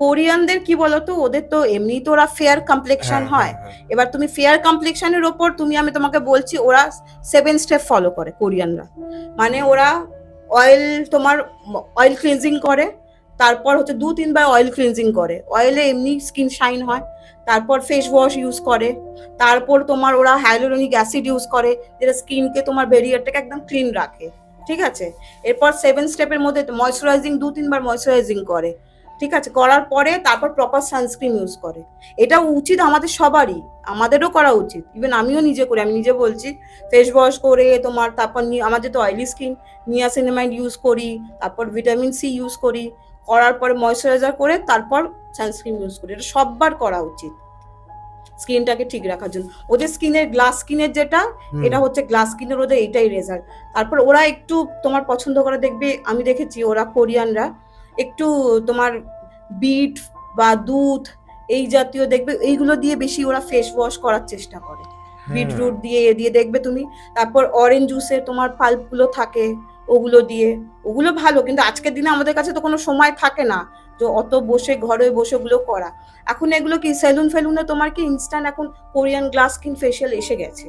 কোরিয়ানদের কি বলতো, ওদের তো এমনি তো ওরা ফেয়ার কমপ্লেকশন হ্যাঁ হয়। হ্যাঁ হ্যাঁ। এবার তুমি ফেয়ার কমপ্লেকশনের ওপর আমি তোমাকে বলছি, ওরা 7 স্টেপ ফলো করে কোরিয়ানরা। মানে ওরা অয়েল, তোমার অয়েল ক্লিনজিং করে, তারপর হচ্ছে 2-3 বার অয়েল ক্লিনজিং করে, অয়েলে এমনি স্কিন শাইন হয়, তারপর ফেস ওয়াশ ইউজ করে, তারপর তোমার ওরা হাইলোরনিক অ্যাসিড ইউজ করে, যেটা স্কিনকে তোমার ব্যারিয়ারটাকে একদম ক্লিন রাখে, ঠিক আছে। এরপর 7 স্টেপের মধ্যে ময়শ্চারাইজিং 2-3 বার ময়শ্চারাইজিং করে, ঠিক আছে, করার পরে তারপর প্রপার সানস্ক্রিন ইউজ করে। এটা উচিত আমাদের সবারই, আমাদেরও করা উচিত, ইভেন আমিও নিজে করি, আমি নিজে বলছি, ফেস ওয়াশ করে তোমার তারপর আমাদের তো অয়েলি স্কিন, নিয়াসিনামাইড ইউজ করি, তারপর ভিটামিন সি ইউজ করি, করার পরে ময়শ্চারাইজার করে তারপর সানস্ক্রিন ইউজ করি। এটা সববার করা উচিত স্কিনটাকে ঠিক রাখার জন্য। ওদের স্কিনের গ্লাস স্কিনের যেটা, এটা হচ্ছে গ্লাস স্কিনের ওদের এইটাই রেজাল্ট। তারপর ওরা একটু তোমার পছন্দ করে, দেখবে আমি দেখেছি ওরা কোরিয়ানরা একটু তোমার বিট বা দুধ এই জাতীয় দেখবে, এইগুলো দিয়ে বেশি ওরা ফেস ওয়াশ করার চেষ্টা করে, হ্যাঁ। বিটরুট দিয়ে দিয়ে দেখবে তুমি। তারপর অরেঞ্জ জুসের তোমার পাল্পগুলো থাকে, ওগুলো দিয়ে, ওগুলো ভালো। কিন্তু আজকের দিনে আমাদের কাছে তো কোনো সময় থাকে না যে অত বসে ঘরে বসে ওগুলো করা। এখন এগুলো কি সেলুন ফেলুনে তোমার কি ইনস্ট্যান্ট এখন কোরিয়ান গ্লাস স্কিন ফেশিয়াল এসে গেছে।